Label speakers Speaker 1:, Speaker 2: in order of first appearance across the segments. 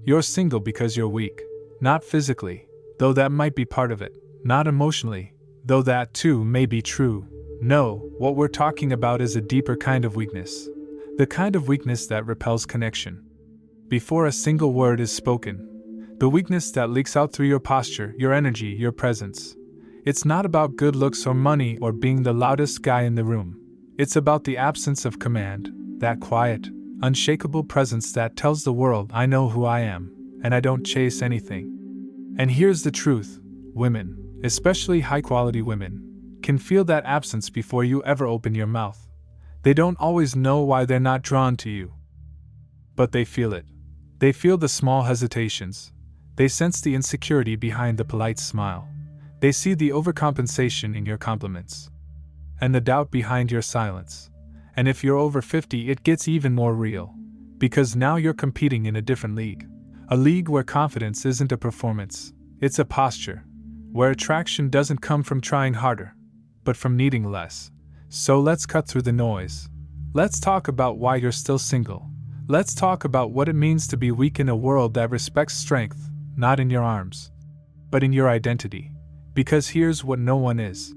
Speaker 1: You're single because you're weak. Not physically, though that might be part of it. Not emotionally, though that too may be true. No, what we're talking about is a deeper kind of weakness. The kind of weakness that repels connection. Before a single word is spoken. The weakness that leaks out through your posture, your energy, your presence. It's not about good looks or money or being the loudest guy in the room. It's about the absence of command, that quiet, unshakable presence that tells the world, I know who I am, and I don't chase anything. And here's the truth, women, especially high-quality women, can feel that absence before you ever open your mouth. They don't always know why they're not drawn to you. But they feel it. They feel the small hesitations. They sense the insecurity behind the polite smile. They see the overcompensation in your compliments. And the doubt behind your silence. And if you're over 50, it gets even more real. Because now you're competing in a different league. A league where confidence isn't a performance, it's a posture. Where attraction doesn't come from trying harder, but from needing less. So let's cut through the noise. Let's talk about why you're still single. Let's talk about what it means to be weak in a world that respects strength, not in your arms, but in your identity. Because here's what no one is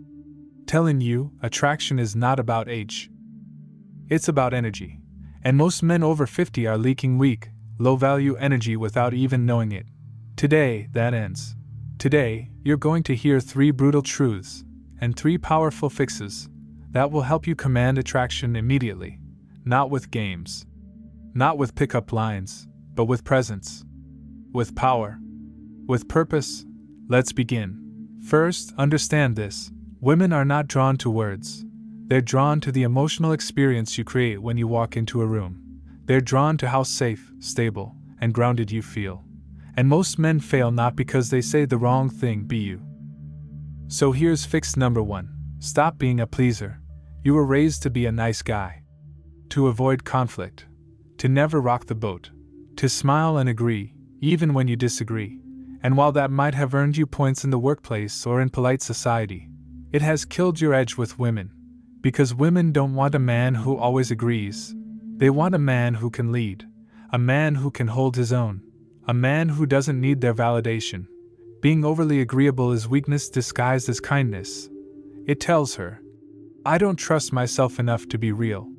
Speaker 1: telling you: attraction is not about age. It's about energy. And most men over 50 are leaking weak, low-value energy without even knowing it. Today, that ends. Today, you're going to hear 3 brutal truths and 3 powerful fixes that will help you command attraction immediately. Not with games. Not with pickup lines, but with presence. With power. With purpose. Let's begin. First, understand this. Women are not drawn to words. They're drawn to the emotional experience you create when you walk into a room. They're drawn to how safe, stable, and grounded you feel. And most men fail not because they say the wrong thing, be you. So here's fix number 1. Stop being a pleaser. You were raised to be a nice guy. To avoid conflict. To never rock the boat. To smile and agree, even when you disagree. And while that might have earned you points in the workplace or in polite society, it has killed your edge with women. Because women don't want a man who always agrees. They want a man who can lead. A man who can hold his own. A man who doesn't need their validation. Being overly agreeable is weakness disguised as kindness. It tells her, I don't trust myself enough to be real.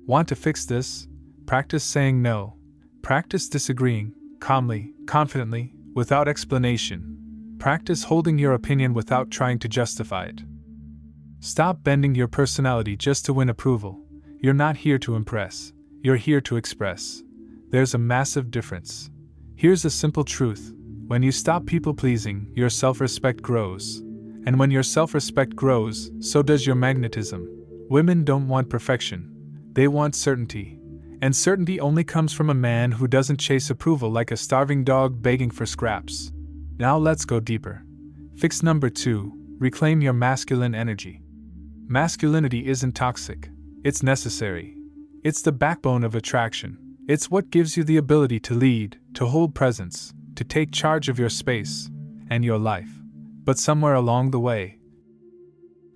Speaker 1: Want to fix this? Practice saying no. Practice disagreeing, calmly, confidently, without explanation. Practice holding your opinion without trying to justify it. Stop bending your personality just to win approval. You're not here to impress. You're here to express. There's a massive difference. Here's a simple truth. When you stop people-pleasing, your self-respect grows. And when your self-respect grows, so does your magnetism. Women don't want perfection. They want certainty. And certainty only comes from a man who doesn't chase approval like a starving dog begging for scraps. Now let's go deeper. Fix number 2. Reclaim your masculine energy. Masculinity isn't toxic. It's necessary. It's the backbone of attraction. It's what gives you the ability to lead, to hold presence, to take charge of your space and your life. But somewhere along the way,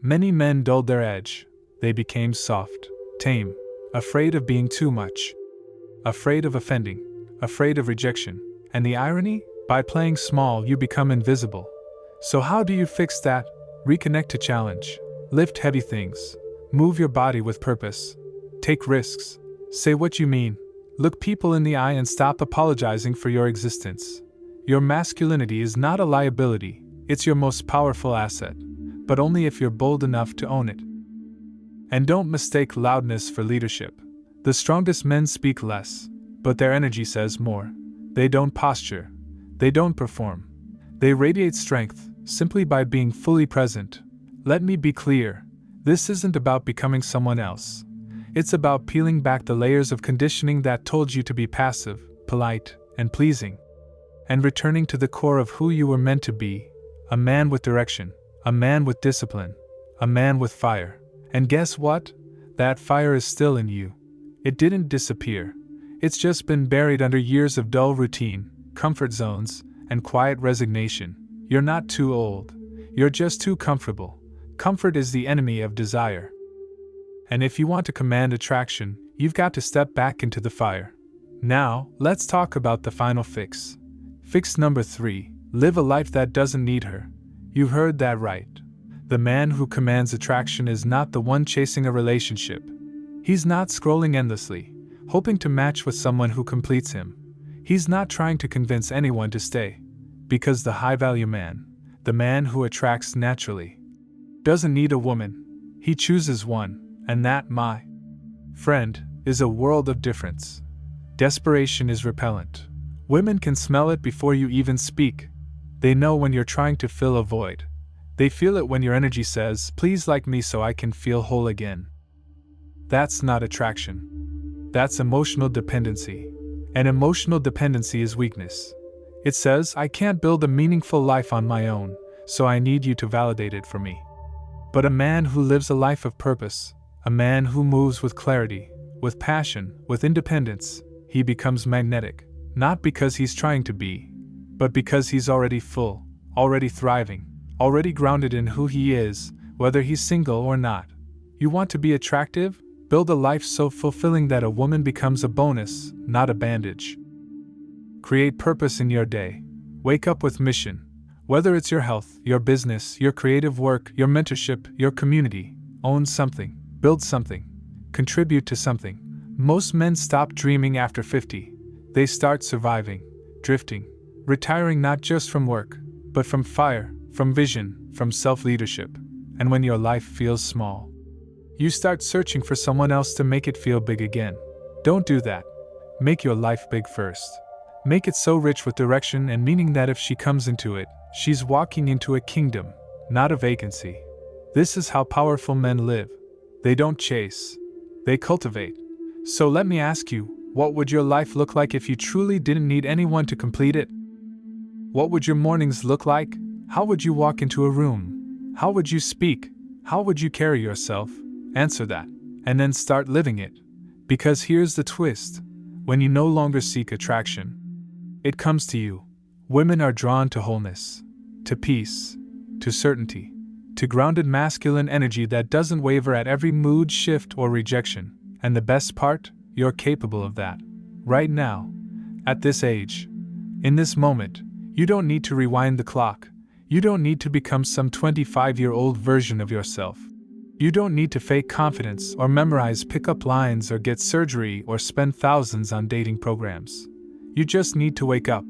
Speaker 1: many men dulled their edge. They became soft, tame, afraid of being too much, afraid of offending, afraid of rejection. And the irony? By playing small, you become invisible. So how do you fix that? Reconnect to challenge. Lift heavy things. Move your body with purpose. Take risks. Say what you mean. Look people in the eye and stop apologizing for your existence. Your masculinity is not a liability. It's your most powerful asset. But only if you're bold enough to own it. And don't mistake loudness for leadership. The strongest men speak less, but their energy says more. They don't posture. They don't perform. They radiate strength simply by being fully present. Let me be clear. This isn't about becoming someone else. It's about peeling back the layers of conditioning that told you to be passive, polite, and pleasing. And returning to the core of who you were meant to be. A man with direction. A man with discipline. A man with fire. And guess what? That fire is still in you. It didn't disappear. It's just been buried under years of dull routine, comfort zones, and quiet resignation. You're not too old. You're just too comfortable. Comfort is the enemy of desire. And if you want to command attraction, you've got to step back into the fire. Now, let's talk about the final fix. Fix number 3: live a life that doesn't need her. You heard that right. The man who commands attraction is not the one chasing a relationship. He's not scrolling endlessly, hoping to match with someone who completes him. He's not trying to convince anyone to stay. Because the high-value man, the man who attracts naturally, doesn't need a woman. He chooses one, and that, my friend, is a world of difference. Desperation is repellent. Women can smell it before you even speak. They know when you're trying to fill a void. They feel it when your energy says, "Please like me so I can feel whole again." That's not attraction. That's emotional dependency. And emotional dependency is weakness. It says, "I can't build a meaningful life on my own, so I need you to validate it for me." But a man who lives a life of purpose, a man who moves with clarity, with passion, with independence, he becomes magnetic, not because he's trying to be, but because he's already full, already thriving, already grounded in who he is, whether he's single or not. You want to be attractive? Build a life so fulfilling that a woman becomes a bonus, not a bandage. Create purpose in your day. Wake up with mission. Whether it's your health, your business, your creative work, your mentorship, your community, own something, build something, contribute to something. Most men stop dreaming after 50. They start surviving, drifting, retiring not just from work, but from fire, from vision, from self-leadership. And when your life feels small, you start searching for someone else to make it feel big again. Don't do that. Make your life big first. Make it so rich with direction and meaning that if she comes into it, she's walking into a kingdom, not a vacancy. This is how powerful men live. They don't chase. They cultivate. So let me ask you, what would your life look like if you truly didn't need anyone to complete it? What would your mornings look like? How would you walk into a room? How would you speak? How would you carry yourself? Answer that, and then start living it. Because here's the twist. When you no longer seek attraction, it comes to you. Women are drawn to wholeness, to peace, to certainty, to grounded masculine energy that doesn't waver at every mood shift or rejection. And the best part, you're capable of that. Right now, at this age, in this moment, you don't need to rewind the clock. You don't need to become some 25-year-old version of yourself. You don't need to fake confidence or memorize pickup lines or get surgery or spend thousands on dating programs. You just need to wake up.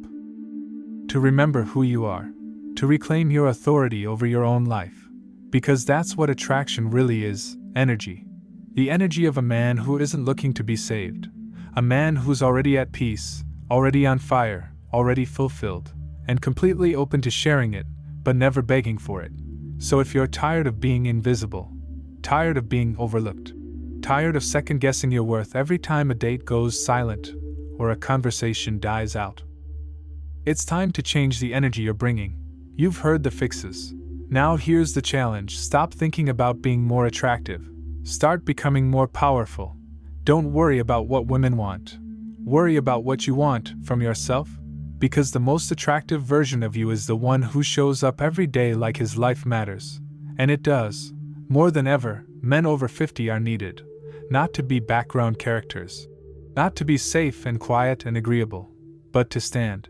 Speaker 1: To remember who you are. To reclaim your authority over your own life. Because that's what attraction really is, energy. The energy of a man who isn't looking to be saved. A man who's already at peace, already on fire, already fulfilled, and completely open to sharing it, but never begging for it. So if you're tired of being invisible, tired of being overlooked, tired of second-guessing your worth every time a date goes silent or a conversation dies out, it's time to change the energy you're bringing. You've heard the fixes. Now here's the challenge. Stop thinking about being more attractive. Start becoming more powerful. Don't worry about what women want. Worry about what you want from yourself, because the most attractive version of you is the one who shows up every day like his life matters. And it does. More than ever, men over 50 are needed. Not to be background characters. Not to be safe and quiet and agreeable. But to stand.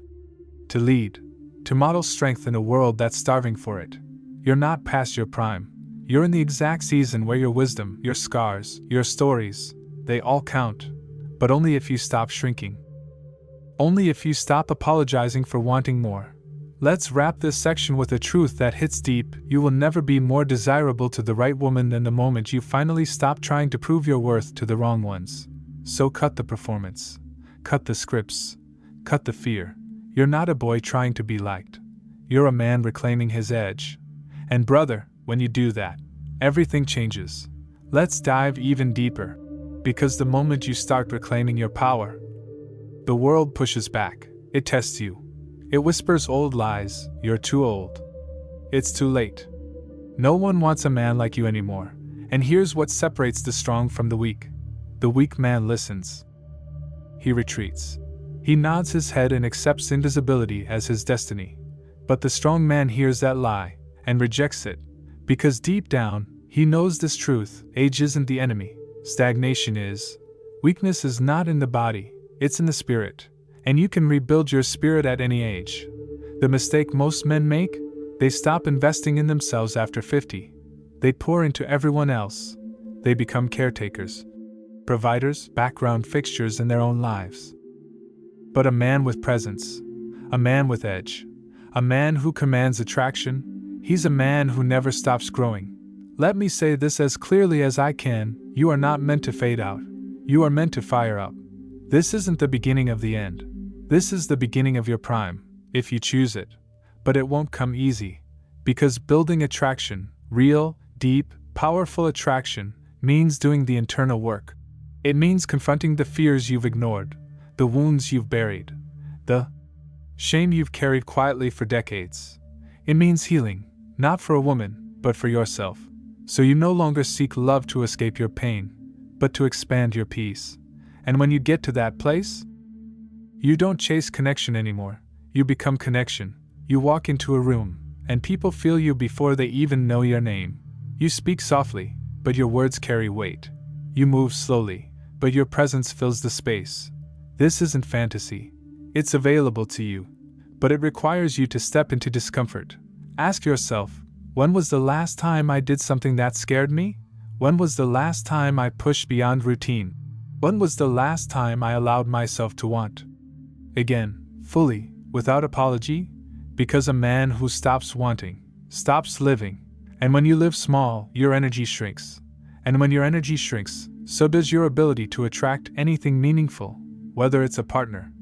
Speaker 1: To lead. To model strength in a world that's starving for it. You're not past your prime. You're in the exact season where your wisdom, your scars, your stories, they all count. But only if you stop shrinking. Only if you stop apologizing for wanting more. Let's wrap this section with a truth that hits deep. You will never be more desirable to the right woman than the moment you finally stop trying to prove your worth to the wrong ones. So cut the performance. Cut the scripts. Cut the fear. You're not a boy trying to be liked. You're a man reclaiming his edge. And brother, when you do that, everything changes. Let's dive even deeper. Because the moment you start reclaiming your power, the world pushes back. It tests you. It whispers old lies. You're too old. It's too late. No one wants a man like you anymore. And here's what separates the strong from the weak. The weak man listens. He retreats. He nods his head and accepts invisibility as his destiny. But the strong man hears that lie and rejects it. Because deep down, he knows this truth. Age isn't the enemy. Stagnation is. Weakness is not in the body. It's in the spirit, and you can rebuild your spirit at any age. The mistake most men make? They stop investing in themselves after 50. They pour into everyone else. They become caretakers, providers, background fixtures in their own lives. But a man with presence, a man with edge, a man who commands attraction, he's a man who never stops growing. Let me say this as clearly as I can: you are not meant to fade out. You are meant to fire up. This isn't the beginning of the end. This is the beginning of your prime, if you choose it. But it won't come easy, because building attraction, real, deep, powerful attraction, means doing the internal work. It means confronting the fears you've ignored, the wounds you've buried, the shame you've carried quietly for decades. It means healing, not for a woman, but for yourself. So you no longer seek love to escape your pain, but to expand your peace. And when you get to that place, you don't chase connection anymore. You become connection. You walk into a room, and people feel you before they even know your name. You speak softly, but your words carry weight. You move slowly, but your presence fills the space. This isn't fantasy. It's available to you, but it requires you to step into discomfort. Ask yourself, when was the last time I did something that scared me? When was the last time I pushed beyond routine? When was the last time I allowed myself to want again, fully, without apology? Because a man who stops wanting, stops living. And when you live small, your energy shrinks. And when your energy shrinks, so does your ability to attract anything meaningful, whether it's a partner,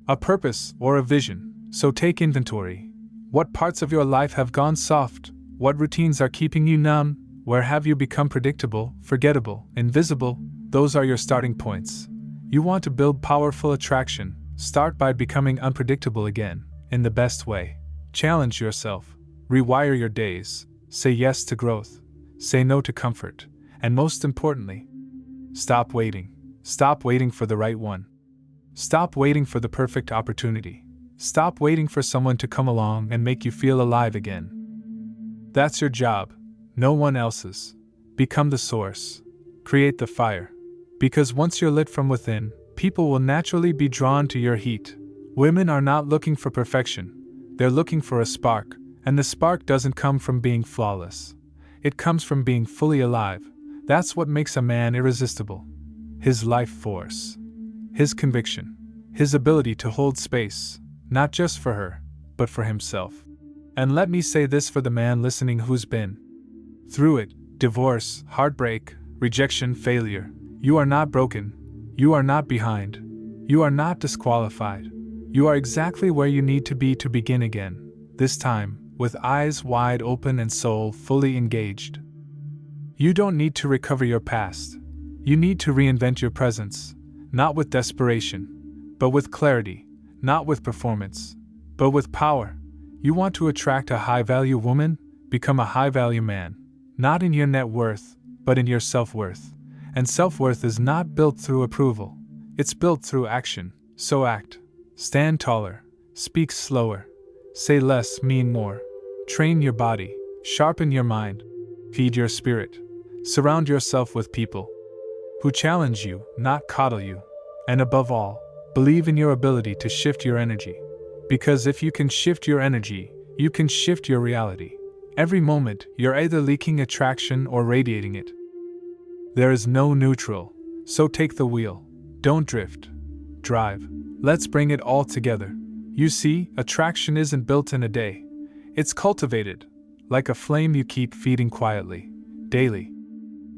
Speaker 1: a purpose, or a vision. So take inventory. What parts of your life have gone soft? What routines are keeping you numb? Where have you become predictable, forgettable, invisible? Those are your starting points. You want to build powerful attraction? Start by becoming unpredictable again, in the best way. Challenge yourself. Rewire your days. Say yes to growth. Say no to comfort. And most importantly, stop waiting. Stop waiting for the right one. Stop waiting for the perfect opportunity. Stop waiting for someone to come along and make you feel alive again. That's your job, no one else's. Become the source. Create the fire. Because once you're lit from within, people will naturally be drawn to your heat. Women are not looking for perfection. They're looking for a spark, and the spark doesn't come from being flawless. It comes from being fully alive. That's what makes a man irresistible. His life force. His conviction. His ability to hold space, not just for her, but for himself. And let me say this for the man listening who's been through it: divorce, heartbreak, rejection, failure. You are not broken. You are not behind. You are not disqualified. You are exactly where you need to be to begin again, this time, with eyes wide open and soul fully engaged. You don't need to recover your past. You need to reinvent your presence, not with desperation, but with clarity, not with performance, but with power. You want to attract a high-value woman? Become a high-value man, not in your net worth, but in your self-worth. And self-worth is not built through approval. It's built through action. So act. Stand taller. Speak slower. Say less, mean more. Train your body. Sharpen your mind. Feed your spirit. Surround yourself with people who challenge you, not coddle you. And above all, believe in your ability to shift your energy. Because if you can shift your energy, you can shift your reality. Every moment, you're either leaking attraction or radiating it. There is no neutral, so take the wheel. Don't drift. Drive. Let's bring it all together. You see, attraction isn't built in a day. It's cultivated, like a flame you keep feeding quietly, daily,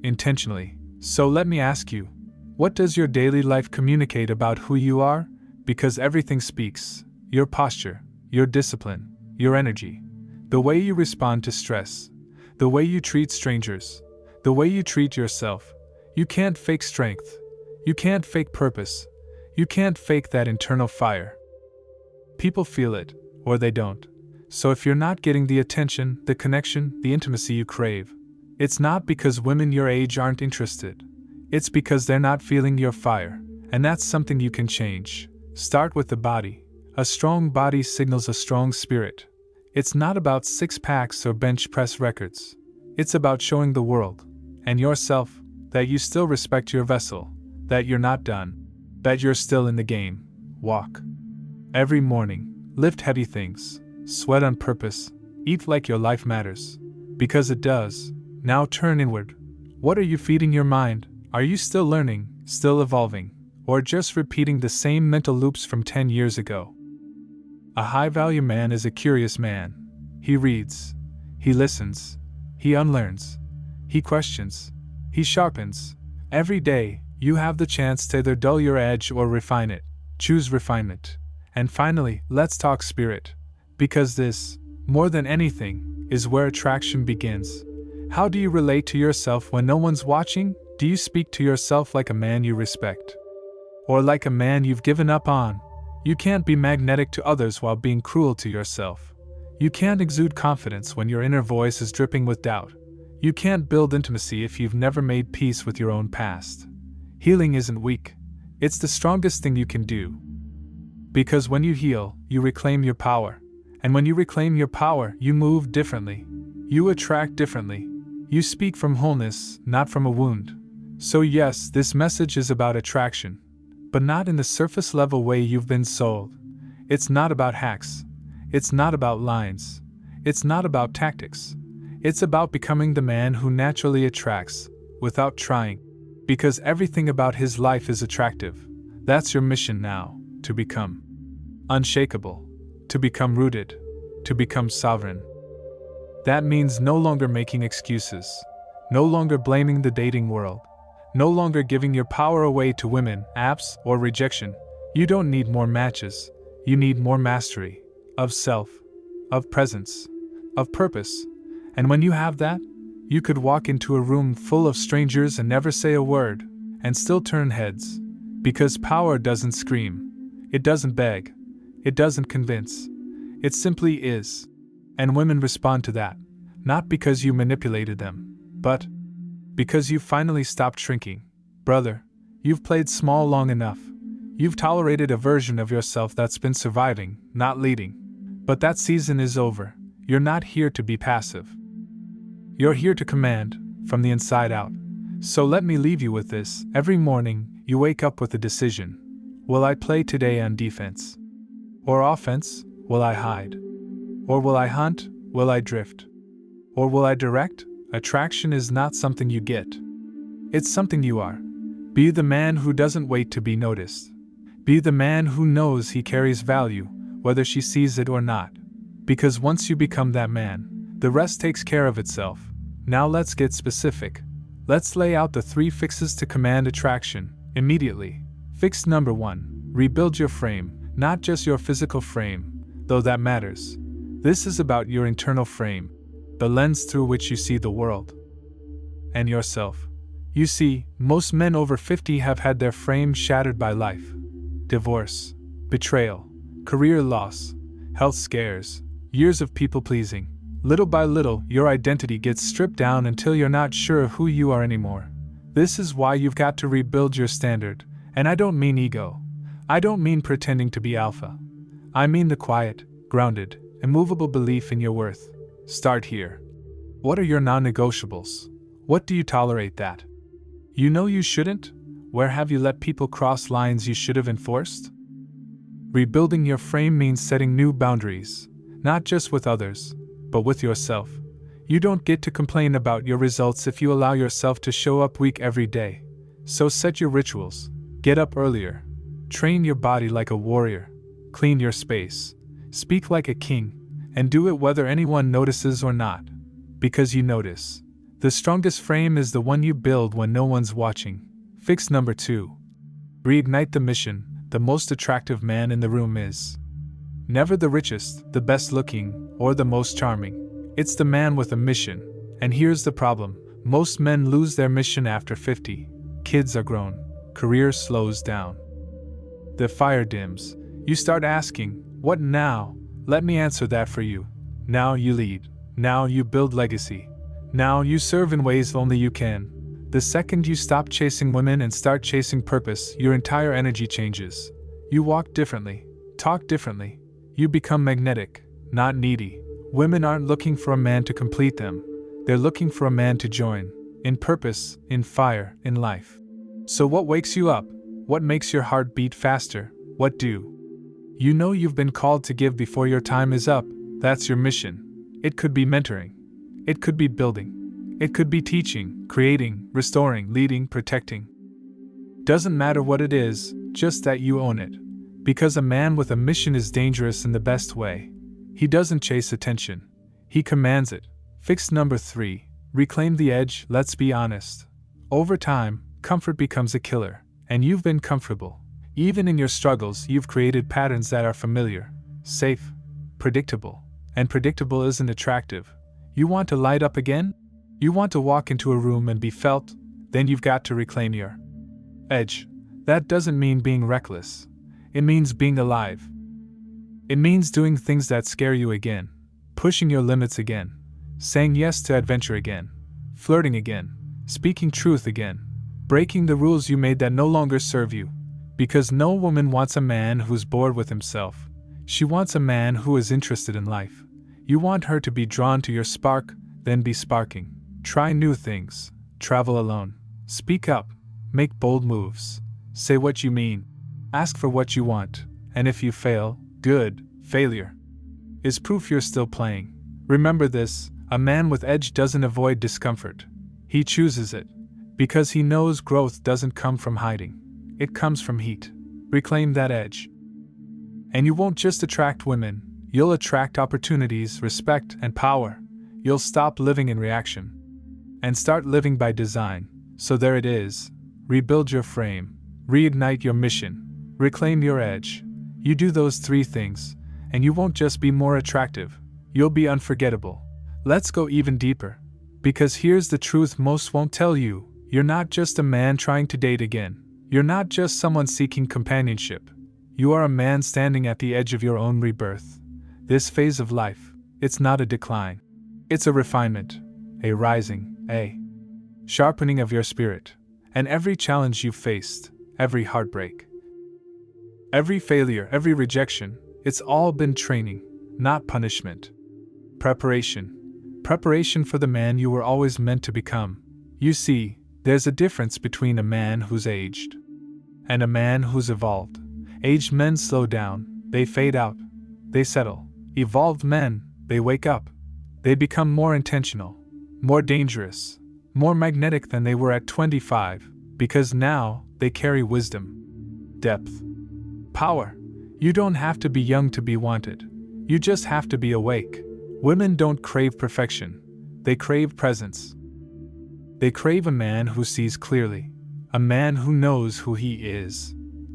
Speaker 1: intentionally. So let me ask you, what does your daily life communicate about who you are? Because everything speaks. Your posture, your discipline, your energy, the way you respond to stress, the way you treat strangers, the way you treat yourself. You can't fake strength. You can't fake purpose. You can't fake that internal fire. People feel it, or they don't. So if you're not getting the attention, the connection, the intimacy you crave, it's not because women your age aren't interested. It's because they're not feeling your fire, and that's something you can change. Start with the body. A strong body signals a strong spirit. It's not about six-packs or bench press records. It's about showing the world, and yourself, that you still respect your vessel, that you're not done. Bet you're still in the game. Walk every morning, lift heavy things, sweat on purpose, eat like your life matters. Because it does. Now turn inward. What are you feeding your mind? Are you still learning, still evolving, or just repeating the same mental loops from 10 years ago? A high-value man is a curious man. He reads. He listens. He unlearns. He questions. He sharpens. Every day, you have the chance to either dull your edge or refine it. Choose refinement. And finally, let's talk spirit. Because this, more than anything, is where attraction begins. How do you relate to yourself when no one's watching? Do you speak to yourself like a man you respect? Or like a man you've given up on? You can't be magnetic to others while being cruel to yourself. You can't exude confidence when your inner voice is dripping with doubt. You can't build intimacy if you've never made peace with your own past. Healing isn't weak. It's the strongest thing you can do. Because when you heal, you reclaim your power. And when you reclaim your power, you move differently. You attract differently. You speak from wholeness, not from a wound. So yes, this message is about attraction, but not in the surface level way you've been sold. It's not about hacks. It's not about lines. It's not about tactics. It's about becoming the man who naturally attracts, without trying. Because everything about his life is attractive. That's your mission now, to become unshakable, to become rooted, to become sovereign. That means no longer making excuses, no longer blaming the dating world, no longer giving your power away to women, apps, or rejection. You don't need more matches, you need more mastery, of self, of presence, of purpose. And when you have that, you could walk into a room full of strangers and never say a word, and still turn heads. Because power doesn't scream, it doesn't beg, it doesn't convince, it simply is. And women respond to that, not because you manipulated them, but because you finally stopped shrinking. Brother, you've played small long enough. You've tolerated a version of yourself that's been surviving, not leading. But that season is over. You're not here to be passive. You're here to command, from the inside out. So let me leave you with this. Every morning, you wake up with a decision. Will I play today on defense? Or offense? Will I hide? Or will I hunt? Will I drift? Or will I direct? Attraction is not something you get. It's something you are. Be the man who doesn't wait to be noticed. Be the man who knows he carries value, whether she sees it or not. Because once you become that man, the rest takes care of itself. Now let's get specific. Let's lay out the 3 fixes to command attraction, immediately. Fix number 1. Rebuild your frame, not just your physical frame, though that matters. This is about your internal frame, the lens through which you see the world. And yourself. You see, most men over 50 have had their frame shattered by life. Divorce, betrayal, career loss, health scares, years of people-pleasing. Little by little, your identity gets stripped down until you're not sure of who you are anymore. This is why you've got to rebuild your standard, and I don't mean ego. I don't mean pretending to be alpha. I mean the quiet, grounded, immovable belief in your worth. Start here. What are your non-negotiables? What do you tolerate that you know you shouldn't? Where have you let people cross lines you should have enforced? Rebuilding your frame means setting new boundaries, not just with others, but with yourself. You don't get to complain about your results if you allow yourself to show up weak every day. So set your rituals. Get up earlier. Train your body like a warrior. Clean your space. Speak like a king. And do it whether anyone notices or not. Because you notice. The strongest frame is the one you build when no one's watching. Fix number 2. Reignite the mission. The most attractive man in the room is never the richest, the best looking, or the most charming. It's the man with a mission. And here's the problem. Most men lose their mission after 50. Kids are grown. Career slows down. The fire dims. You start asking, what now? Let me answer that for you. Now you lead. Now you build legacy. Now you serve in ways only you can. The second you stop chasing women and start chasing purpose, your entire energy changes. You walk differently. Talk differently. You become magnetic, not needy. Women aren't looking for a man to complete them. They're looking for a man to join. In purpose, in fire, in life. So what wakes you up? What makes your heart beat faster? What do you know you've been called to give before your time is up? That's your mission. It could be mentoring. It could be building. It could be teaching, creating, restoring, leading, protecting. Doesn't matter what it is, just that you own it. Because a man with a mission is dangerous in the best way. He doesn't chase attention. He commands it. Fix number 3. Reclaim the edge. Let's be honest. Over time, comfort becomes a killer, and you've been comfortable. Even in your struggles, you've created patterns that are familiar, safe, predictable. And predictable isn't attractive. You want to light up again? You want to walk into a room and be felt? Then you've got to reclaim your edge. That doesn't mean being reckless. It means being alive. It means doing things that scare you again, pushing your limits again, saying yes to adventure again, flirting again, speaking truth again, breaking the rules you made that no longer serve you. Because no woman wants a man who's bored with himself. She wants a man who is interested in life. You want her to be drawn to your spark, then be sparking. Try new things. Travel alone. Speak up. Make bold moves. Say what you mean. Ask for what you want. And if you fail, good. Failure is proof you're still playing. Remember this, a man with edge doesn't avoid discomfort. He chooses it. Because he knows growth doesn't come from hiding. It comes from heat. Reclaim that edge. And you won't just attract women, you'll attract opportunities, respect, and power. You'll stop living in reaction and start living by design. So there it is. Rebuild your frame. Reignite your mission. Reclaim your edge. You do those 3 things, and you won't just be more attractive, you'll be unforgettable. Let's go even deeper. Because here's the truth most won't tell you. You're not just a man trying to date again. You're not just someone seeking companionship. You are a man standing at the edge of your own rebirth. This phase of life, it's not a decline. It's a refinement, a rising, a sharpening of your spirit. And every challenge you've faced, every heartbreak, every failure, every rejection, it's all been training, not punishment. Preparation. Preparation for the man you were always meant to become. You see, there's a difference between a man who's aged and a man who's evolved. Aged men slow down, they fade out, they settle. Evolved men, they wake up. They become more intentional, more dangerous, more magnetic than they were at 25, because now they carry wisdom, depth, power. You don't have to be young to be wanted. You just have to be awake. Women don't crave perfection. They crave presence. They crave a man who sees clearly, a man who knows who he is,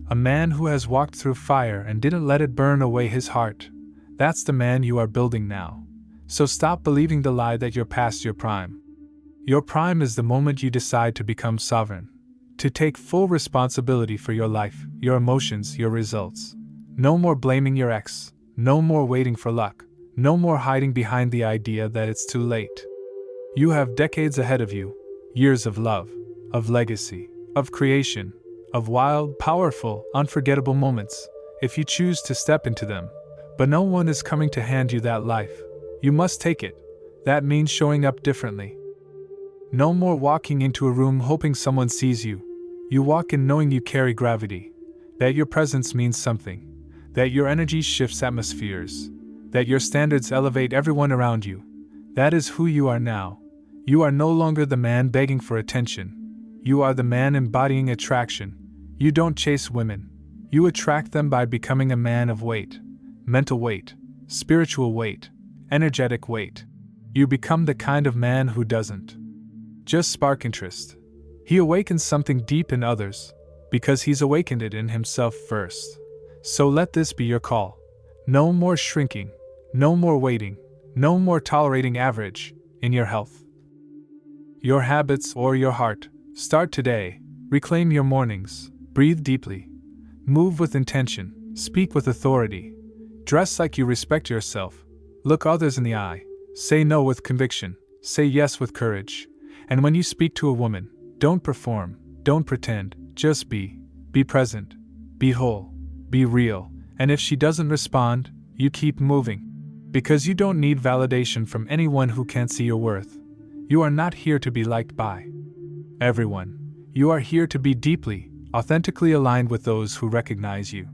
Speaker 1: a man who has walked through fire and didn't let it burn away his heart. That's the man you are building now. So stop believing the lie that you're past your prime. Your prime is the moment you decide to become sovereign, to take full responsibility for your life, your emotions, your results. No more blaming your ex, no more waiting for luck, no more hiding behind the idea that it's too late. You have decades ahead of you. Years of love, of legacy, of creation, of wild, powerful, unforgettable moments, if you choose to step into them. But no one is coming to hand you that life. You must take it. That means showing up differently. No more walking into a room hoping someone sees you. You walk in knowing you carry gravity, that your presence means something, that your energy shifts atmospheres, that your standards elevate everyone around you. That is who you are now. You are no longer the man begging for attention. You are the man embodying attraction. You don't chase women. You attract them by becoming a man of weight, mental weight, spiritual weight, energetic weight. You become the kind of man who doesn't just spark interest. He awakens something deep in others, because he's awakened it in himself first. So let this be your call. No more shrinking, no more waiting, no more tolerating average in your health, your habits, or your heart. Start today. Reclaim your mornings. Breathe deeply. Move with intention. Speak with authority. Dress like you respect yourself. Look others in the eye. Say no with conviction. Say yes with courage. And when you speak to a woman, don't perform, don't pretend, just be. Be present. Be whole. Be real. And if she doesn't respond, you keep moving. Because you don't need validation from anyone who can't see your worth. You are not here to be liked by everyone. You are here to be deeply, authentically aligned with those who recognize you.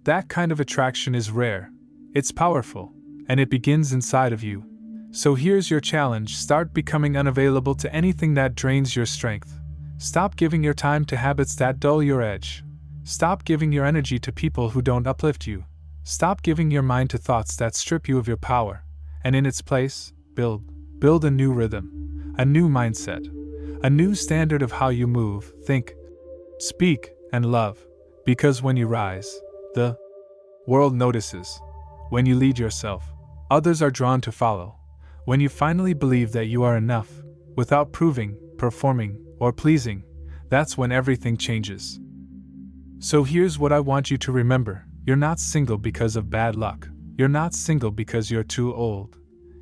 Speaker 1: That kind of attraction is rare, it's powerful, and it begins inside of you. So here's your challenge: start becoming unavailable to anything that drains your strength. Stop giving your time to habits that dull your edge. Stop giving your energy to people who don't uplift you. Stop giving your mind to thoughts that strip you of your power, and in its place, build a new rhythm, a new mindset, a new standard of how you move, think, speak, and love. Because when you rise, the world notices. When you lead yourself, others are drawn to follow. When you finally believe that you are enough, without proving, performing, or pleasing, that's when everything changes. So here's what I want you to remember. You're not single because of bad luck. You're not single because you're too old.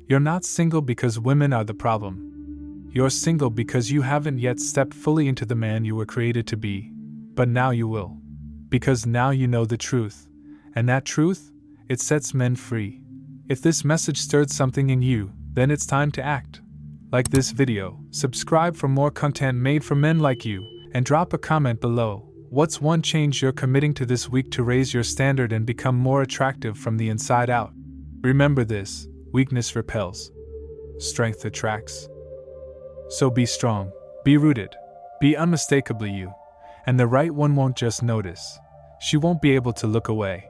Speaker 1: You're not single because women are the problem. You're single because you haven't yet stepped fully into the man you were created to be. But now you will. Because now you know the truth. And that truth, it sets men free. If this message stirred something in you, then it's time to act. Like this video, subscribe for more content made for men like you, and drop a comment below. What's one change you're committing to this week to raise your standard and become more attractive from the inside out? Remember this: weakness repels, strength attracts. So be strong, be rooted, be unmistakably you, and the right one won't just notice. She won't be able to look away.